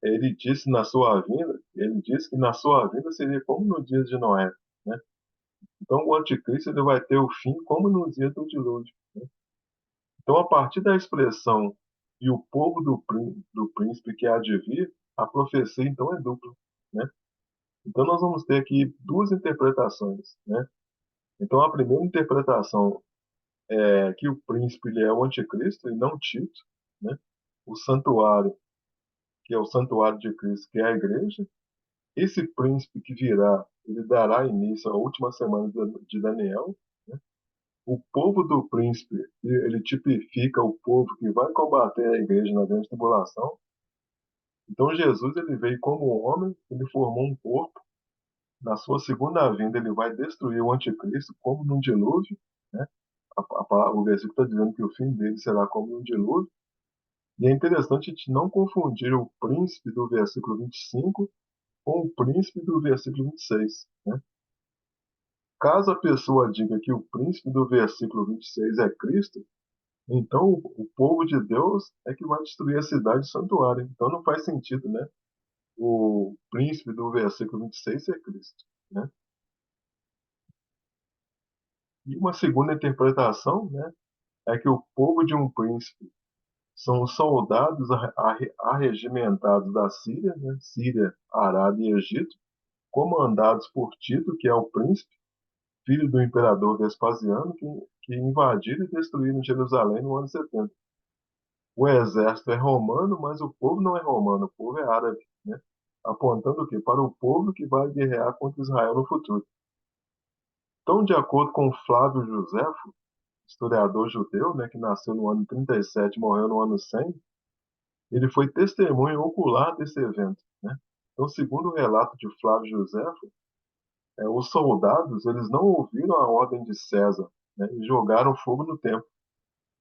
ele disse que na sua vinda seria como no dia de Noé, né? Então o anticristo ele vai ter o fim como no dia do dilúvio, né? Então a partir da expressão e o povo do príncipe que há de vir, a profecia então é dupla, né? Então nós vamos ter aqui duas interpretações, né? Então a primeira interpretação é que o príncipe ele é o anticristo e não Tito, né? O santuário, que é o santuário de Cristo, que é a igreja. Esse príncipe que virá, ele dará início à última semana de Daniel, né? O povo do príncipe, ele tipifica o povo que vai combater a igreja na grande tribulação. Então Jesus ele veio como homem, ele formou um corpo. Na sua segunda vinda ele vai destruir o anticristo como num dilúvio, né? O versículo está dizendo que o fim dele será como num dilúvio. E é interessante a gente não confundir o príncipe do versículo 25 com o príncipe do versículo 26, né? Caso a pessoa diga que o príncipe do versículo 26 é Cristo, então o povo de Deus é que vai destruir a cidade e o santuário. Então não faz sentido, né? O príncipe do versículo 26 ser Cristo, né? E uma segunda interpretação, né, é que o povo de um príncipe são os soldados arregimentados da Síria, né, Síria, Arábia e Egito, comandados por Tito, que é o príncipe, filho do imperador Vespasiano, que invadiram e destruíram Jerusalém no ano 70. O exército é romano, mas o povo não é romano, o povo é árabe, né? Apontando o quê? Para o povo que vai guerrear contra Israel no futuro. Então, de acordo com Flávio Josefo, historiador judeu, né, que nasceu no ano 37 e morreu no ano 100, ele foi testemunha ocular desse evento, né? Então, segundo o relato de Flávio Josefo, os soldados eles não ouviram a ordem de César, né, e jogaram fogo no templo.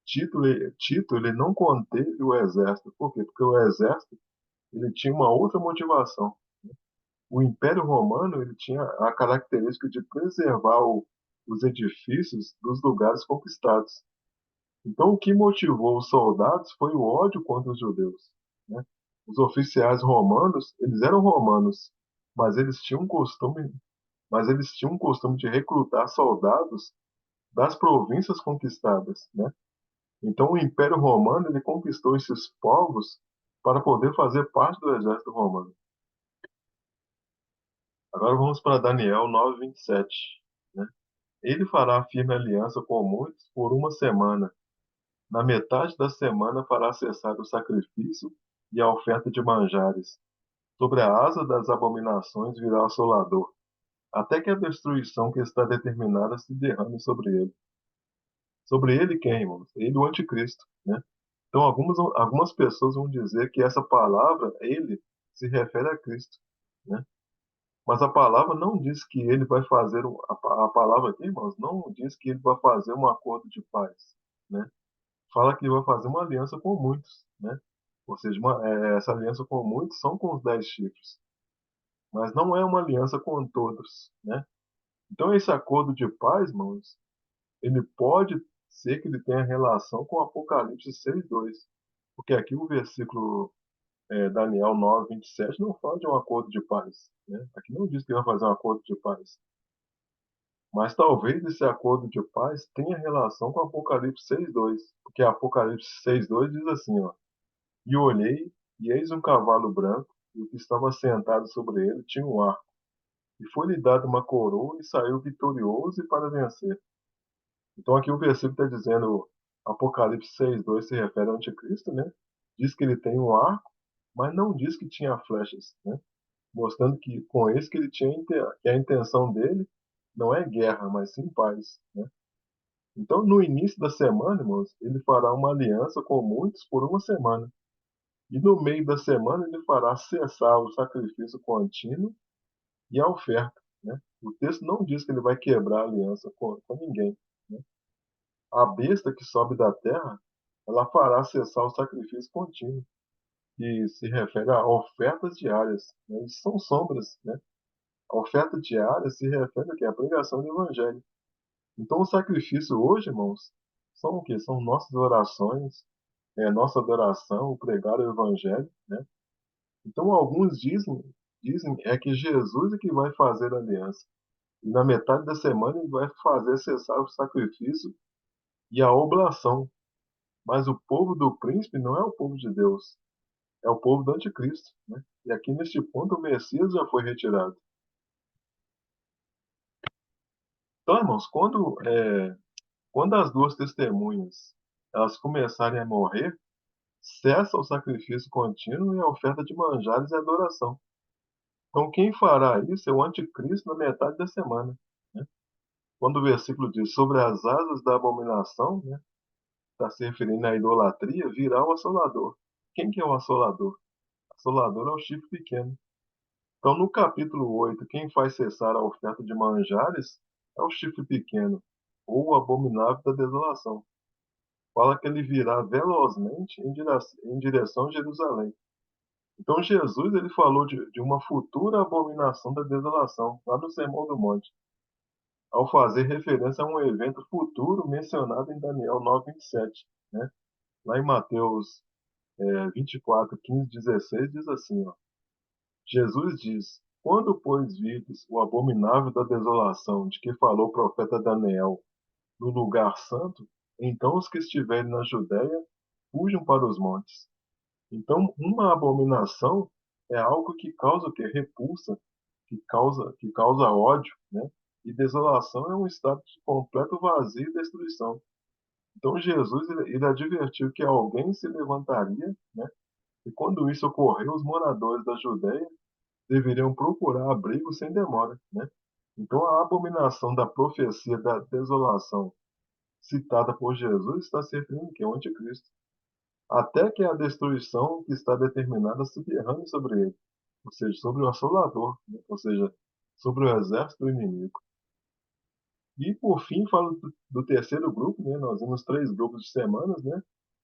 Tito ele não conteve o exército. Por quê? Porque o exército ele tinha uma outra motivação. O Império Romano ele tinha a característica de preservar os edifícios dos lugares conquistados. Então, o que motivou os soldados foi o ódio contra os judeus, né? Os oficiais romanos, eles eram romanos, mas eles tinham um costume de recrutar soldados das províncias conquistadas, né? Então, o Império Romano ele conquistou esses povos para poder fazer parte do exército romano. Agora vamos para Daniel 9:27, né? Ele fará firme aliança com muitos por uma semana. Na metade da semana fará cessar o sacrifício e a oferta de manjares. Sobre a asa das abominações virá o assolador, até que a destruição que está determinada se derrame sobre ele. Sobre ele quem, irmãos? Ele, o anticristo, né? Então, algumas pessoas vão dizer que essa palavra, ele, se refere a Cristo, né? Mas a palavra não diz que ele vai fazer, a palavra aqui, irmãos, não diz que ele vai fazer um acordo de paz, né? Fala que ele vai fazer uma aliança com muitos, né? Ou seja, essa aliança com muitos são com os 10 chifres, mas não é uma aliança com todos, né? Então, esse acordo de paz, irmãos, ele pode ser que ele tenha relação com Apocalipse 6:2, porque aqui o versículo Daniel 9:27 não fala de um acordo de paz, né? Aqui não diz que vai fazer um acordo de paz. Mas talvez esse acordo de paz tenha relação com Apocalipse 6:2, porque Apocalipse 6:2 diz assim, ó: E olhei, e eis um cavalo branco, e o que estava sentado sobre ele tinha um arco, e foi-lhe dada uma coroa, e saiu vitorioso e para vencer. Então aqui o versículo está dizendo, Apocalipse 6:2 se refere ao anticristo, né? Diz que ele tem um arco, mas não diz que tinha flechas, né? Mostrando que com esse que ele tinha que a intenção dele não é guerra, mas sim paz, né? Então no início da semana, irmãos, ele fará uma aliança com muitos por uma semana. E no meio da semana ele fará cessar o sacrifício contínuo e a oferta, né? O texto não diz que ele vai quebrar a aliança com ninguém, né? A besta que sobe da terra, ela fará cessar o sacrifício contínuo, que se refere a ofertas diárias, né? Isso são sombras, né? A oferta diária se refere a pregação do evangelho. Então o sacrifício hoje, irmãos, são o quê? São nossas orações, nossa adoração, o pregar o evangelho, né? Então, alguns dizem que Jesus é que vai fazer a aliança. E na metade da semana ele vai fazer cessar o sacrifício e a oblação. Mas o povo do príncipe não é o povo de Deus, é o povo do anticristo, né? E aqui neste ponto o Messias já foi retirado. Então, irmãos, quando as duas testemunhas elas começarem a morrer, cessa o sacrifício contínuo e a oferta de manjares e adoração. Então, quem fará isso é o anticristo na metade da semana, né? Quando o versículo diz sobre as asas da abominação, né, está se referindo à idolatria, virá o assolador. Quem que é o assolador? assolador é o chifre pequeno. Então, no capítulo 8, quem faz cessar a oferta de manjares é o chifre pequeno, ou o abominável da desolação. Fala que ele virá velozmente em direção a Jerusalém. Então, Jesus ele falou de uma futura abominação da desolação, lá no Sermão do Monte, ao fazer referência a um evento futuro mencionado em Daniel 9:27, né? Lá em Mateus 24, 15, 16, diz assim, ó, Jesus diz: Quando, pois, vides o abominável da desolação de que falou o profeta Daniel no lugar santo, então os que estiverem na Judéia fujam para os montes. Então, uma abominação é algo que causa o quê? Repulsa, que causa ódio, né? E desolação é um estado de completo vazio e destruição. Então, Jesus ele advertiu que alguém se levantaria, né? E quando isso ocorreu, os moradores da Judéia deveriam procurar abrigo sem demora, né? Então, a abominação da profecia da desolação citada por Jesus está se referindo que é o anticristo, até que a destruição que está determinada se derrame sobre ele, ou seja, sobre o assolador, né? Ou seja, sobre o exército do inimigo. E por fim, falo do terceiro grupo, né? Nós vimos 3 grupos de semanas, né?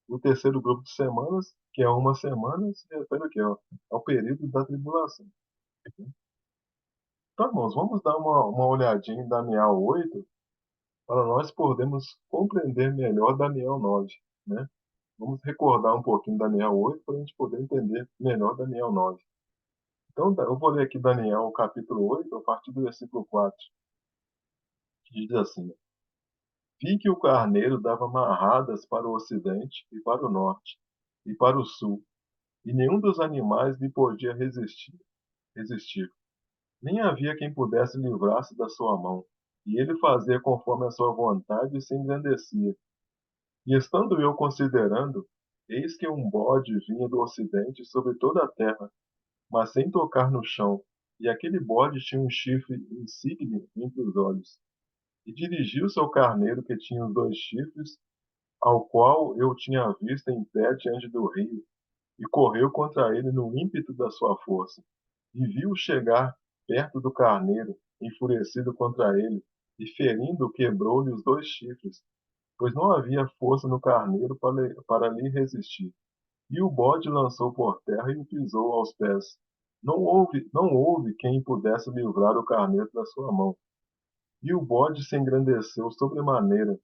O terceiro grupo de semanas, que é uma semana, se refere aqui, ó, ao período da tribulação. Então, irmãos, vamos dar uma olhadinha em Daniel 8 para nós podermos compreender melhor Daniel 9, né? Vamos recordar um pouquinho Daniel 8 para a gente poder entender melhor Daniel 9. Então, eu vou ler aqui Daniel capítulo 8, a partir do versículo 4, que diz assim: Vi que o carneiro dava marradas para o ocidente e para o norte e para o sul, e nenhum dos animais lhe podia resistir. Nem havia quem pudesse livrar-se da sua mão. E ele fazia conforme a sua vontade e se engrandecia. E estando eu considerando, eis que um bode vinha do ocidente sobre toda a terra, mas sem tocar no chão. E aquele bode tinha um chifre insigne entre os olhos. E dirigiu-se ao carneiro que tinha os 2 chifres, ao qual eu tinha visto em pé diante do rio, e correu contra ele no ímpeto da sua força. E viu chegar perto do carneiro, enfurecido contra ele, e ferindo, quebrou-lhe os 2 chifres, pois não havia força no carneiro para lhe resistir. E o bode lançou por terra e o pisou aos pés. Não houve quem pudesse livrar o carneiro da sua mão. E o bode se engrandeceu sobremaneira,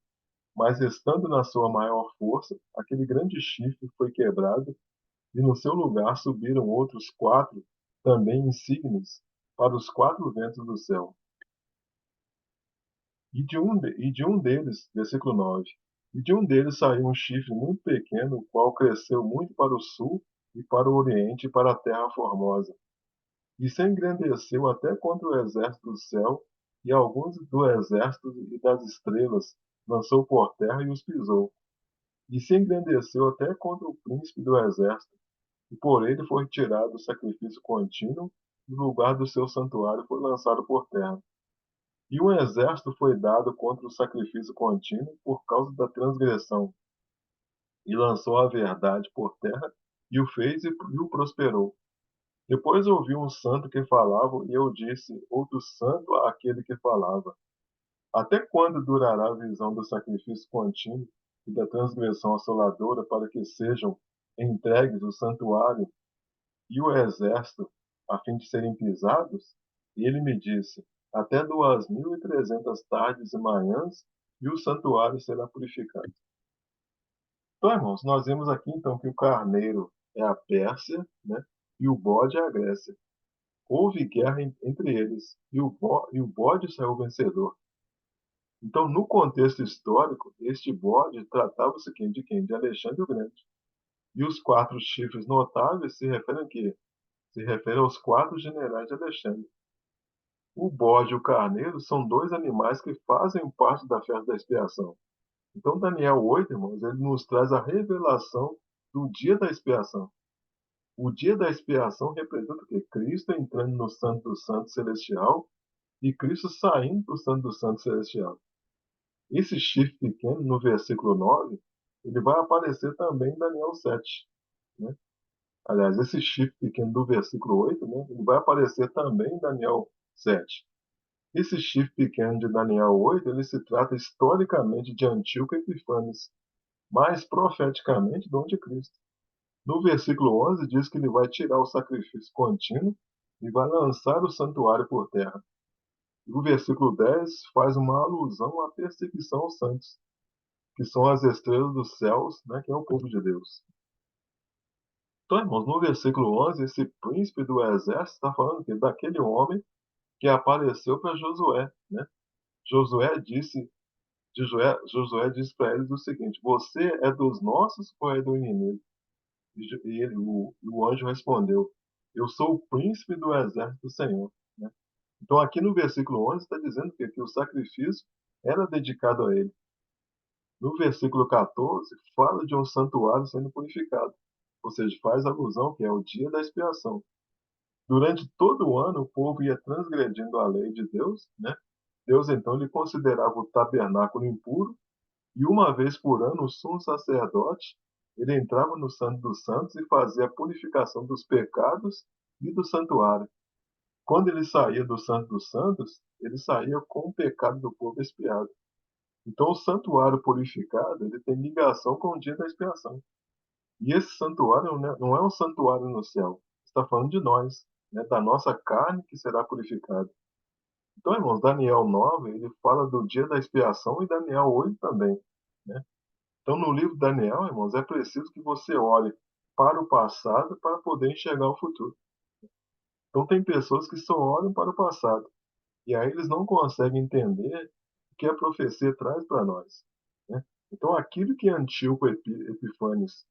mas estando na sua maior força, aquele grande chifre foi quebrado, e no seu lugar subiram outros 4, também insígnios, para os 4 ventos do céu. E de um deles, versículo 9, e de um deles saiu um chifre muito pequeno, o qual cresceu muito para o sul e para o oriente e para a terra formosa. E se engrandeceu até contra o exército do céu, e alguns do exército e das estrelas lançou por terra e os pisou. E se engrandeceu até contra o príncipe do exército, e por ele foi tirado o sacrifício contínuo, e o lugar do seu santuário foi lançado por terra. E um exército foi dado contra o sacrifício contínuo por causa da transgressão, e lançou a verdade por terra, e o fez e o prosperou. Depois ouvi um santo que falava, e eu disse, outro santo àquele que falava: Até quando durará a visão do sacrifício contínuo e da transgressão assoladora para que sejam entregues o santuário e o exército, a fim de serem pisados? E ele me disse: Até 2300 tardes e manhãs, e o santuário será purificado. Então, irmãos, nós vemos aqui então que o carneiro é a Pérsia, né? E o bode é a Grécia. Houve guerra entre eles, e o bode saiu vencedor. Então, no contexto histórico, este bode tratava-se de quem? De Alexandre o Grande. E os 4 chifres notáveis se referem a quê? Se referem aos 4 generais de Alexandre. O bode e o carneiro são 2 animais que fazem parte da festa da expiação. Então, Daniel 8, irmãos, ele nos traz a revelação do dia da expiação. O dia da expiação representa o quê? Cristo entrando no Santo do Santo Celestial e Cristo saindo do Santo do Santo Celestial. Esse chifre pequeno, no versículo 9, ele vai aparecer também em Daniel 7, né? Aliás, esse chifre pequeno do versículo 8, né, ele vai aparecer também em Daniel 7. Esse chifre pequeno de Daniel 8, ele se trata historicamente de Antíoco Epifanes, mais profeticamente do anticristo. No versículo 11 diz que ele vai tirar o sacrifício contínuo e vai lançar o santuário por terra. E o versículo 10 faz uma alusão à perseguição aos santos, que são as estrelas dos céus, né, que é o povo de Deus. Então, irmãos, no versículo 11, esse príncipe do exército está falando que daquele homem que apareceu para Josué, né? Josué disse, Josué disse para eles o seguinte: Você é dos nossos ou é do inimigo? E o anjo respondeu: Eu sou o príncipe do exército do Senhor. Né? Então, aqui no versículo 11 está dizendo que o sacrifício era dedicado a ele. No versículo 14, fala de um santuário sendo purificado, ou seja, faz alusão que é o dia da expiação. Durante todo o ano, o povo ia transgredindo a lei de Deus, né? Deus então lhe considerava o tabernáculo impuro e uma vez por ano o sumo sacerdote ele entrava no Santo dos Santos e fazia a purificação dos pecados e do santuário. Quando ele saía do Santo dos Santos, ele saía com o pecado do povo expiado. Então o santuário purificado ele tem ligação com o dia da expiação. E esse santuário não é um santuário no céu. Está falando de nós, né, da nossa carne que será purificada. Então, irmãos, Daniel 9, ele fala do dia da expiação e Daniel 8 também, né? Então, no livro de Daniel, irmãos, é preciso que você olhe para o passado para poder enxergar o futuro. Então, tem pessoas que só olham para o passado e aí eles não conseguem entender o que a profecia traz para nós, né? Então, aquilo que Antíoco Epifanes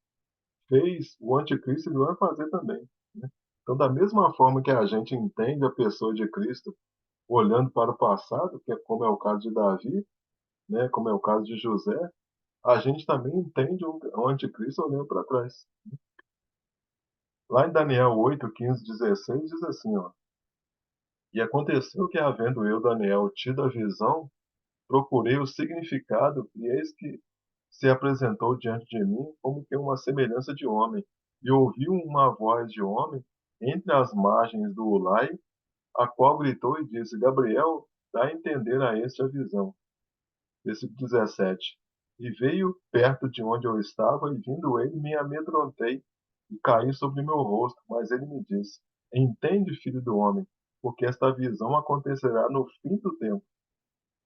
fez, o anticristo ele vai fazer também, né? Então, da mesma forma que a gente entende a pessoa de Cristo olhando para o passado, que é como é o caso de Davi, né, como é o caso de José, a gente também entende o anticristo olhando para trás. Lá em Daniel 8, 15, 16, diz assim, ó, E aconteceu que, havendo eu, Daniel, tido a visão, procurei o significado, e eis que se apresentou diante de mim como que uma semelhança de homem, e ouvi uma voz de homem entre as margens do Ulai, a qual gritou e disse, Gabriel, dá a entender a este a visão. Versículo 17. E veio perto de onde eu estava, e vindo ele, me amedrontei e caí sobre meu rosto. Mas ele me disse: Entende, filho do homem, porque esta visão acontecerá no fim do tempo.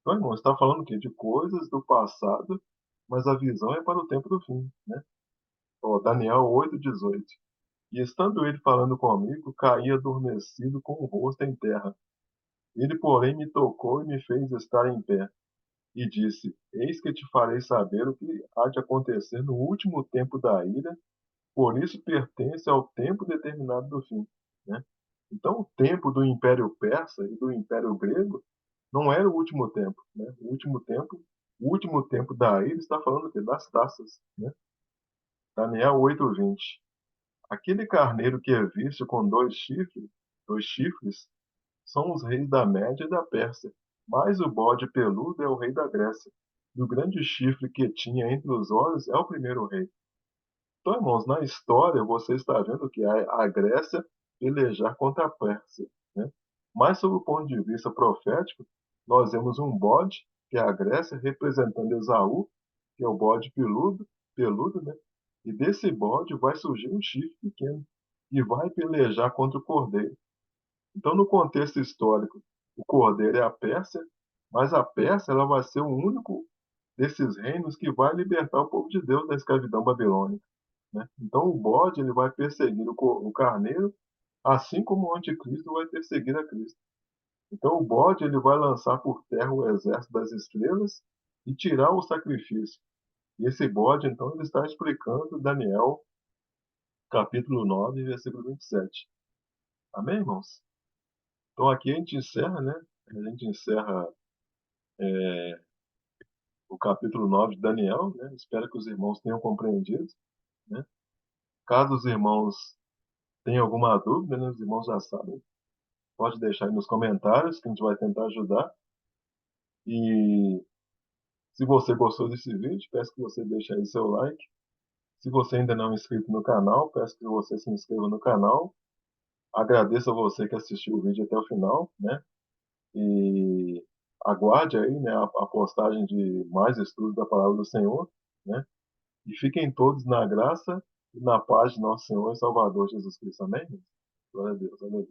Então, irmão, está falando aqui de coisas do passado, mas a visão é para o tempo do fim, né? Ó, Daniel 8:18. E estando ele falando comigo, caí adormecido com o rosto em terra. Ele, porém, me tocou e me fez estar em pé e disse: Eis que te farei saber o que há de acontecer no último tempo da ira, por isso pertence ao tempo determinado do fim. Né? Então, o tempo do Império Persa e do Império Grego não era o último tempo. Né? O último tempo da ira está falando aqui das taças. Né? Daniel 8:20. Aquele carneiro que é visto com dois chifres, são os reis da Média e da Pérsia, mas o bode peludo é o rei da Grécia. E o grande chifre que tinha entre os olhos é o primeiro rei. Então, irmãos, na história você está vendo que a Grécia pelejar contra a Pérsia, né? Mas, sob o ponto de vista profético, nós vemos um bode, que é a Grécia, representando Esaú, que é o bode peludo, né? E desse bode vai surgir um chifre pequeno, e vai pelejar contra o cordeiro. Então, no contexto histórico, o Cordeiro é a Pérsia, mas a Pérsia ela vai ser o único desses reinos que vai libertar o povo de Deus da escravidão babilônica. Né? Então, o bode ele vai perseguir o carneiro, assim como o anticristo vai perseguir a Cristo. Então, o bode ele vai lançar por terra o exército das estrelas e tirar o sacrifício. E esse bode, então, ele está explicando Daniel, capítulo 9, versículo 27. Amém, irmãos? Então, aqui a gente encerra, né? A gente encerra o capítulo 9 de Daniel, né? Espero que os irmãos tenham compreendido, né? Caso os irmãos tenham alguma dúvida, né? Os irmãos já sabem, pode deixar aí nos comentários que a gente vai tentar ajudar. E se você gostou desse vídeo, peço que você deixe aí seu like, Se você ainda não é inscrito no canal, peço que você se inscreva no canal. Agradeço a você que assistiu o vídeo até o final, né? E aguarde aí, né, a postagem de mais estudos da Palavra do Senhor, né? E fiquem todos na graça e na paz de nosso Senhor e Salvador Jesus Cristo. Amém? Glória a Deus. Aleluia.